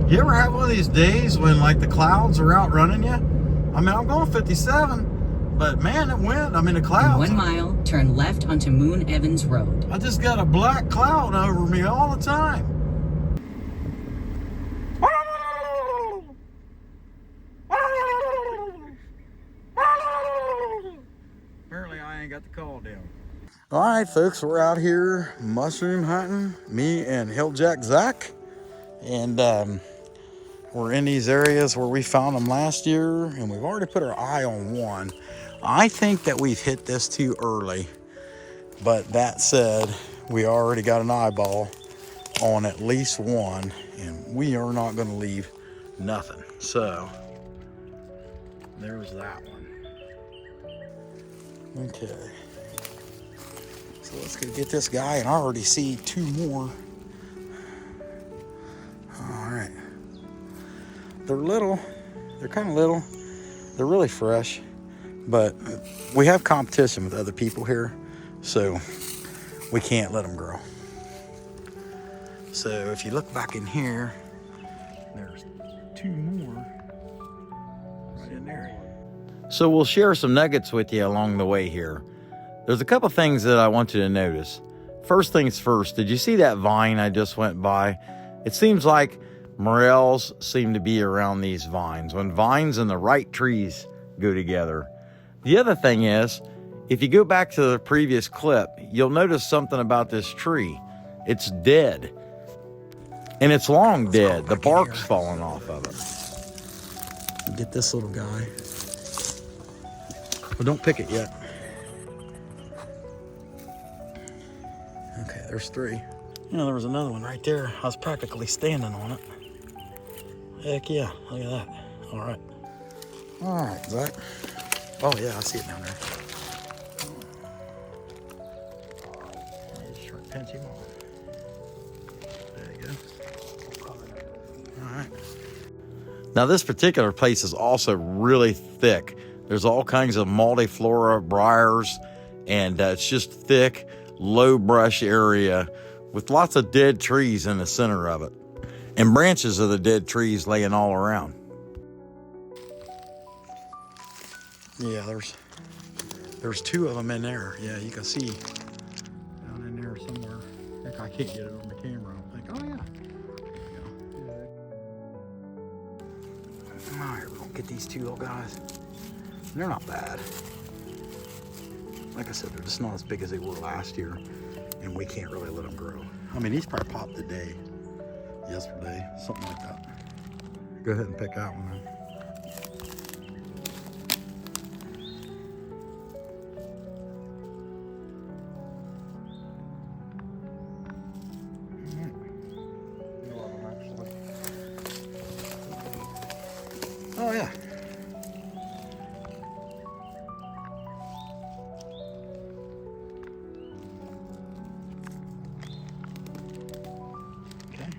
You ever have one of these days when like the clouds are outrunning you? I mean, I'm going 57, but man, it went. I mean, the clouds. In 1 mile, turn left onto Moon Evans Road. I just got a black cloud over me all the time. Apparently, I ain't got the call down. All right, folks, we're out here mushroom hunting, me and Hilljack Zach. And we're in these areas where we found them last year, and we've already put our eye on one. I think that we've hit this too early, but that said, we already got an eyeball on at least one, and we are not going to leave nothing. So there's that one. Okay, so let's go get this guy, and I already see two more. All right, they're little, they're kind of little, they're really fresh, but we have competition with other people here, so we can't let them grow. So if you look back in here, there's two more right in there. So we'll share some nuggets with you along the way here. There's a couple things that I want you to notice. First things first, did you see that vine I just went by? It seems like morels seem to be around these vines, when vines and the right trees go together. The other thing is, if you go back to the previous clip, you'll notice something about this tree. It's dead. And it's long dead. The bark's falling off of it. Get this little guy. Well, don't pick it yet. Okay, there's three. You know, there was another one right there. I was practically standing on it. Heck yeah, look at that. All right. All right, Zach. Oh yeah, I see it down there. Just try to pinch him off. There you go. All right. Now this particular place is also really thick. There's all kinds of multiflora, briars, and it's just thick, low brush area with lots of dead trees in the center of it, and branches of the dead trees laying all around. Yeah, there's two of them in there. Yeah, you can see down in there somewhere. Heck, I can't get it on the camera. I think, oh yeah. There you go. All right, we're gonna get these two little guys. They're not bad. Like I said, they're just not as big as they were last year, and we can't really let them grow. I mean, these probably popped today, yesterday, something like that. Go ahead and pick that one then. Oh yeah. Okay.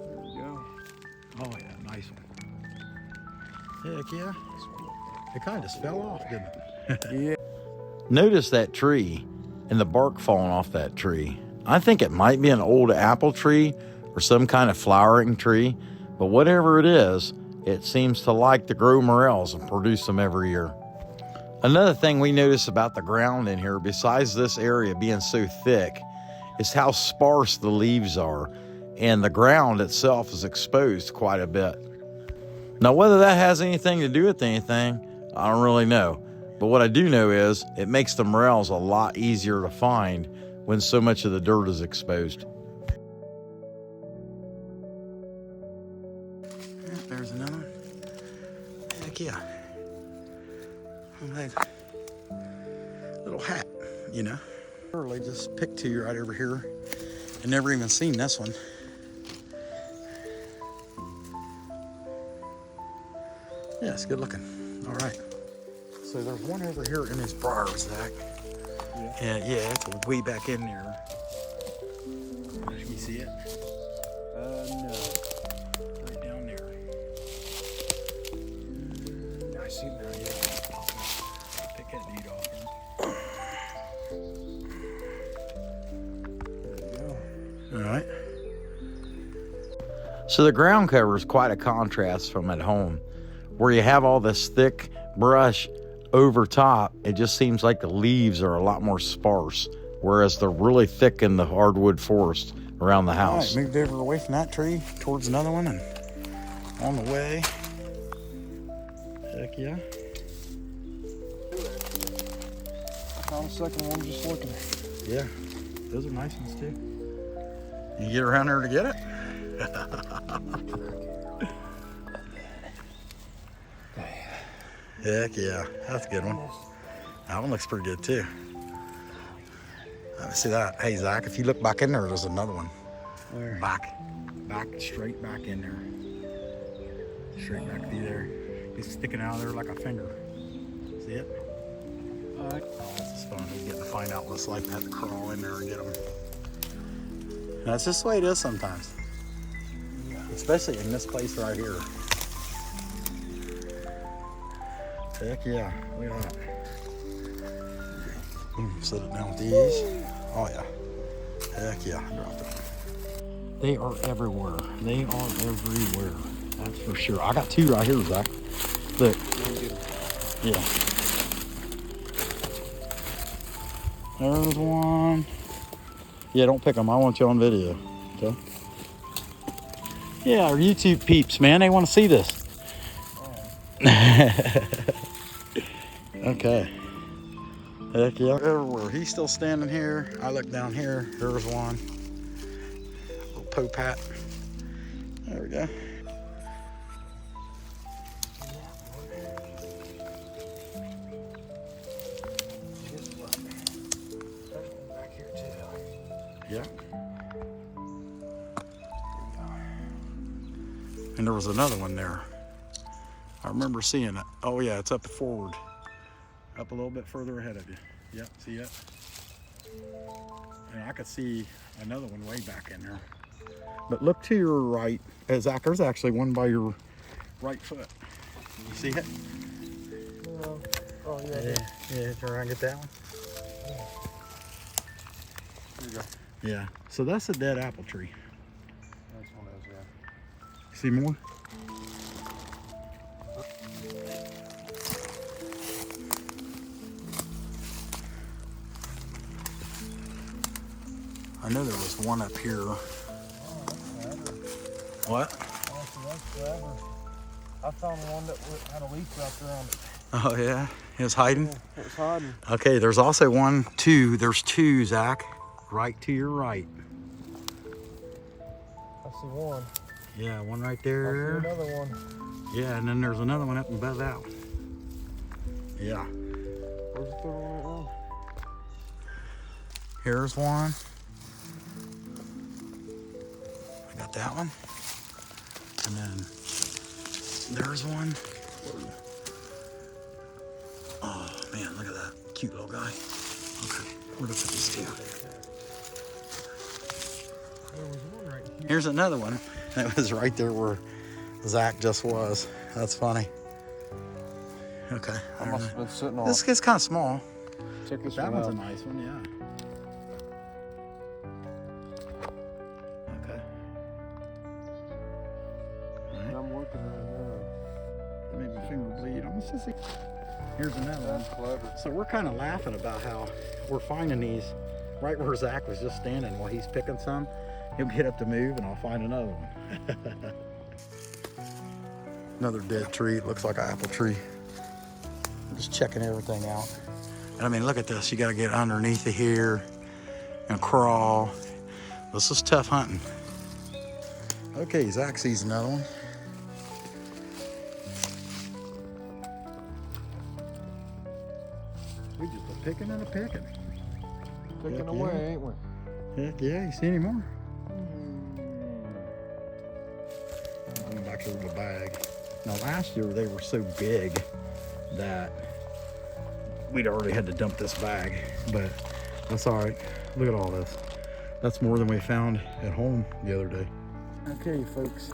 There we go. Oh yeah, nice one. Heck yeah. It kind of just fell off, didn't it? Yeah. Notice that tree and the bark falling off that tree. I think it might be an old apple tree or some kind of flowering tree, but whatever it is, it seems to like to grow morels and produce them every year. Another thing we notice about the ground in here, besides this area being so thick, is how sparse the leaves are, and the ground itself is exposed quite a bit. Now, whether that has anything to do with anything, I don't really know. But what I do know is it makes the morels a lot easier to find when so much of the dirt is exposed. There's another one. Heck yeah. Nice little hat, you know. Literally just picked two right over here and never even seen this one. Yeah, it's good looking. All right. So there's one over here in his briars, Zach. Yeah, it's way back in there. Can you see it? No. Right down there. I see it now, yeah. Pick that dude off. All right. So the ground cover is quite a contrast from at home, where you have all this thick brush over top. It just seems like the leaves are a lot more sparse, whereas they're really thick in the hardwood forest around the house. All right, moved over away from that tree towards another one, and on the way. Heck yeah. I found a second one just looking. Yeah, those are nice ones too. You get around there to get it? Heck yeah, that's a good one. That one looks pretty good too. Let me see that. Hey Zach, if you look back in there, there's another one. Where? Back, straight back in there. Straight back through there. It's sticking out of there like a finger. See it? Oh, this is fun. He's getting to find out what it's like to have to crawl in there and get them. That's just the way it is sometimes. Especially in this place right here. Heck yeah, look at that. Set it down with these. Oh yeah. Heck yeah, dropped it. They are everywhere. They are everywhere. That's for sure. I got two right here, Zach. Look. Yeah. There's one. Yeah, don't pick them. I want you on video. Okay. Yeah, our YouTube peeps, man. They want to see this. Okay. Heck yeah. Everywhere. He's still standing here. I look down here. There's one. Little popat. There we go. Yeah. And there was another one there. I remember seeing it. Oh yeah, it's up forward. Up a little bit further ahead of you. Yep, see it? And I could see another one way back in there. But look to your right. Zach, there's actually one by your right foot. You see it? Oh yeah. Yeah, turn around and get that one. There you go. Yeah, so that's a dead apple tree. Nice one is, yeah. See more? I know there was one up here. What? I found one that had a leaf wrapped around it. Oh yeah, it was hiding? Yeah, it was hiding. Okay, there's also one, two. There's two, Zach. Right to your right. I see one. Yeah, one right I there. see another one. Yeah, and then there's another one up above that one. Yeah. Where's the third one right now? Here's one. I got that one. And then there's one. Oh man, look at that cute little guy. Okay, where to put these two? There was one right here. Here's another one. That was right there where Zach just was. That's funny. Okay. I must have been sitting on. This is kind of small. Check this That one one's out. a nice one, yeah. Okay. All right. I'm working right now. That made my finger bleed. I'm just see. Here's another one. That's clever. So we're kind of laughing about how we're finding these right where Zach was just standing while he's picking some. He'll get up to move and I'll find another one. Another dead tree. It looks like an apple tree. I'm just checking everything out. And I mean, look at this. You got to get underneath of here and crawl. This is tough hunting. Okay, Zach sees another one. We just a picking and a picking. Picking Heck away, yeah. ain't we? Heck yeah, you see any more? Going back over the bag. Now last year they were so big that we'd already had to dump this bag, but that's all right. Look at all this. That's more than we found at home the other day. Okay, folks,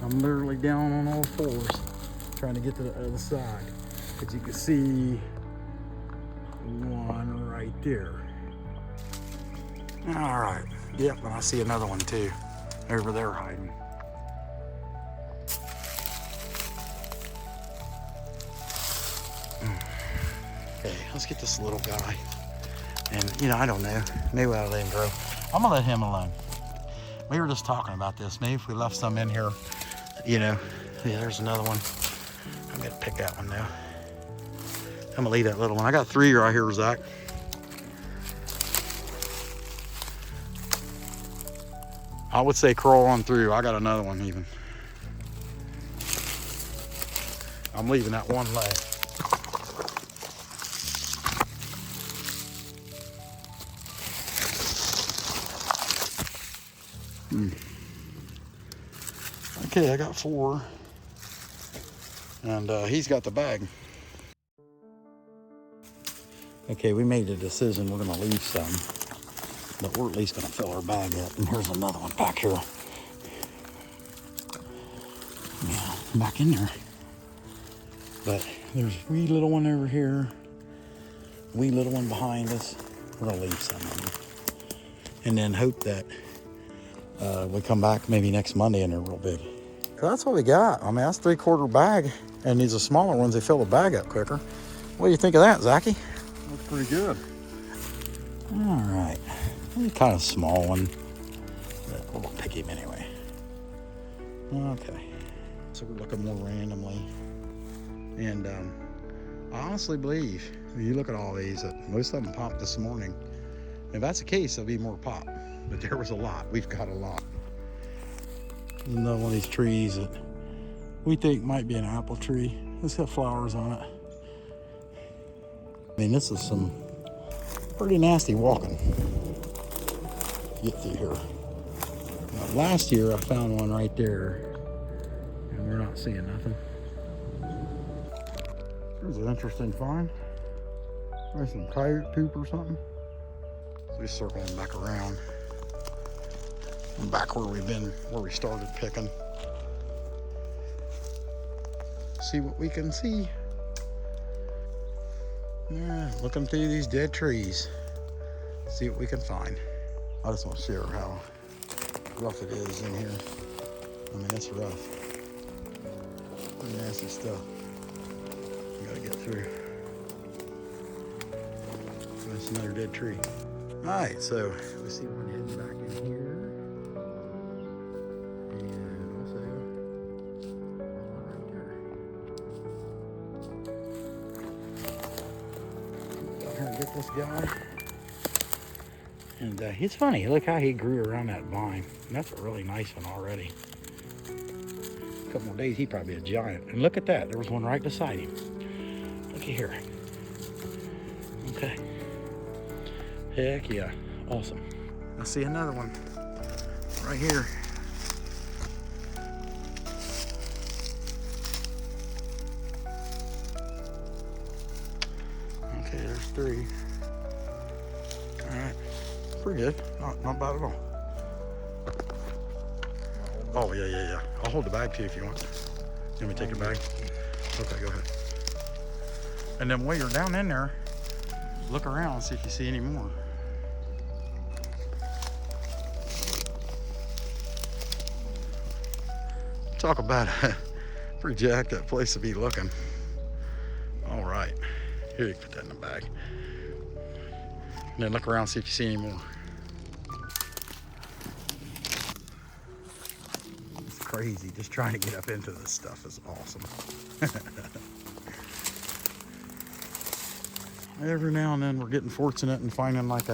I'm literally down on all fours trying to get to the other side. But you can see one right there. All right. Yep, and I see another one too. Over there hiding. Okay, let's get this little guy. And, you know, I don't know. Maybe I'll let him grow. I'm gonna let him alone. We were just talking about this. Maybe if we left some in here, you know. Yeah, there's another one. I'm gonna pick that one now. I'm gonna leave that little one. I got 3 right here, Zach. I would say crawl on through. I got another one even. I'm leaving that one leg. Okay, I got 4. And he's got the bag. Okay, we made a decision. We're gonna leave some, but we're at least gonna fill our bag up. And here's another one back here. Yeah, back in there. But there's a wee little one over here, wee little one behind us. We're gonna leave some of them. And then hope that we come back maybe next Monday and they're real big. So that's what we got. I mean, that's 3/4 bag. And these are smaller ones, they fill the bag up quicker. What do you think of that, Zachy? Looks pretty good. All right, kind of small one, but we'll pick him anyway. Okay, so we're looking more randomly. And I honestly believe, if you look at all these, that most of them popped this morning. If that's the case, there'll be more pop. But there was a lot. We've got a lot. There's another one of these trees that we think might be an apple tree. It's got flowers on it. I mean, this is some pretty nasty walking to get through here. Now, last year I found one right there, and we're not seeing nothing. There's an interesting find. There's some coyote poop or something. So we're circling back around. Back where we've been, where we started picking. See what we can see. Yeah, looking through these dead trees. See what we can find. I just want to share how rough it is in here. I mean, it's rough. Pretty nasty stuff. We gotta get through. That's another dead tree. All right, so we see one heading back in here. Get this guy, and it's funny, look how he grew around that vine. And that's a really nice one already. A couple more days, he'd probably be a giant. And look at that, there was one right beside him. Look at here. Okay, heck yeah, awesome. I see another one right here. Okay, there's 3. All right, pretty good. Not bad at all. Oh, yeah. I'll hold the bag too if you want. Let me take your bag. Okay, go ahead. And then while you're down in there, look around and see if you see any more. Talk about a pretty jacked up place to be looking. All right. Here, you can put that in the bag. And then look around, see if you see any more. It's crazy. Just trying to get up into this stuff is awesome. Every now and then we're getting fortunate and finding like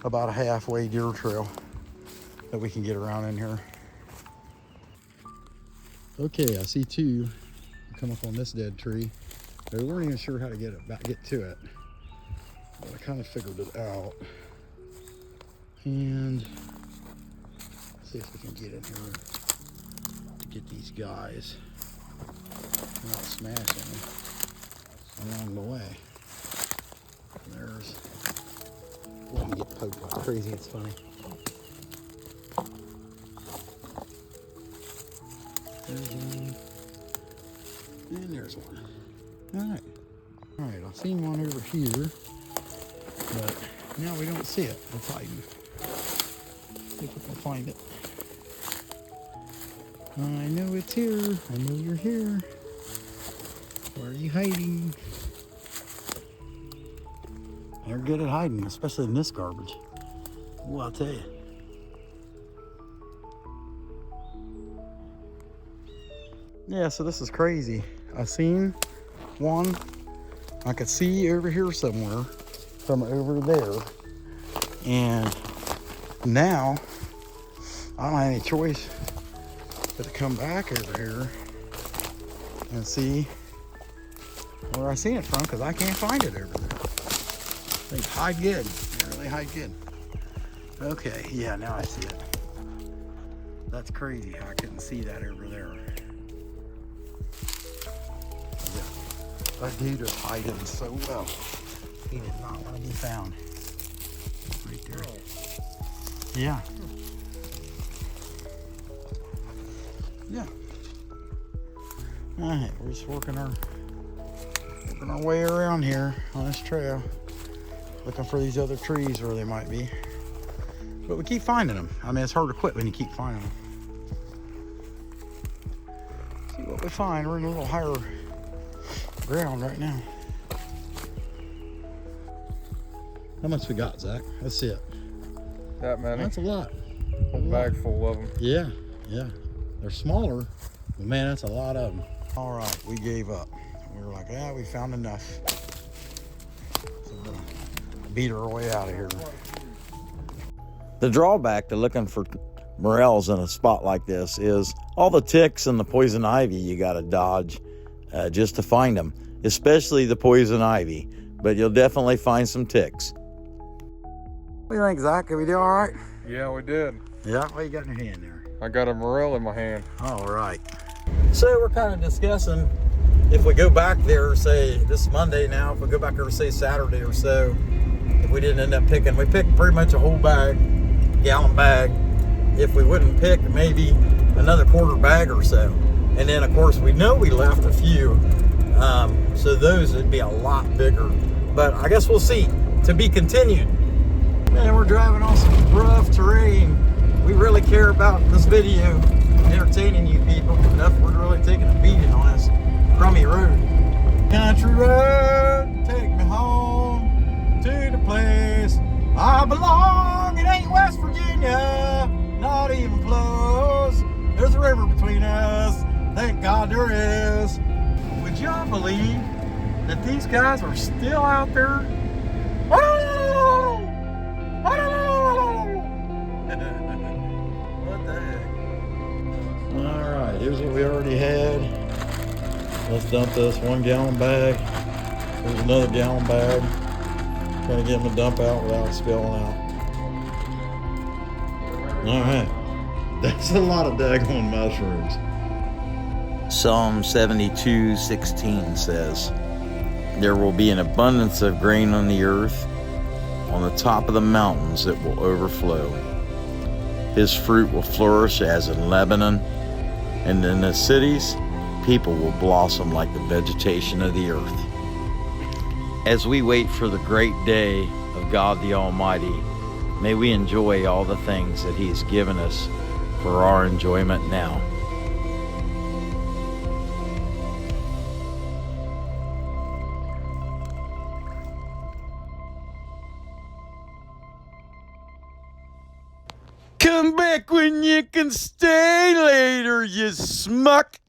about a halfway deer trail that we can get around in here. Okay, I see 2 come up on this dead tree. We weren't even sure how to get to it, but I kind of figured it out. And let's see if we can get in here to get these guys without smashing them along the way. And there's one get poked like crazy. It's funny. There's one, and there's one. All right, I've seen one over here, but now we don't see it. It's hiding. find it. I know it's here. I know you're here. Where are you hiding? They're good at hiding, especially in this garbage. Well, I'll tell you. Yeah, so this is crazy. I seen one I could see over here somewhere from over there. And now I don't have any choice but to come back over here and see where I seen it from, because I can't find it over there. They hide good. They really hide good. Okay, yeah, now I see it. That's crazy how I couldn't see that over there. That dude was hiding so well. He did not want to be found. Right there. Yeah. Yeah. All right, we're just working our way around here on this trail, looking for these other trees where they might be. But we keep finding them. I mean, it's hard to quit when you keep finding them. See what we find. We're in a little higher ground right now. How much we got, Zach? Let's see it. That many. That's a lot. A bag full of them. Yeah, yeah. They're smaller, but man, that's a lot of them. All right, we gave up. We were like, yeah, we found enough. So we're gonna beat our way out of here. The drawback to looking for morels in a spot like this is all the ticks and the poison ivy you gotta dodge just to find them, especially the poison ivy. But you'll definitely find some ticks. What do you think, Zach? Did we do all right? Yeah, we did. Yeah, what you got in your hand there? I got a morel in my hand. All right. So we're kind of discussing if we go back there, say this Monday now, if we go back there, say Saturday or so, if we didn't end up picking, we picked pretty much a whole bag, gallon bag. If we wouldn't pick, maybe another quarter bag or so. And then of course we know we left a few, so those would be a lot bigger. But I guess we'll see. To be continued. Man, we're driving on some rough terrain. We really care about this video entertaining you people enough. We're really taking a beating on this crummy road. Country road, take me home to the place I belong. It ain't West Virginia, not even close. There's a river between us, thank God there is. Would y'all believe that these guys are still out there? What the heck? All right, here's what we already had. Let's dump this 1 gallon bag. Here's another gallon bag. Trying to get them to dump out without spilling out. All right, that's a lot of daggone mushrooms. Psalm 72:16 says, "There will be an abundance of grain on the earth. On the top of the mountains it will overflow. His fruit will flourish as in Lebanon, and in the cities people will blossom like the vegetation of the earth." As we wait for the great day of God the Almighty, may we enjoy all the things that He has given us for our enjoyment now. Come back when you can stay later, you smuck.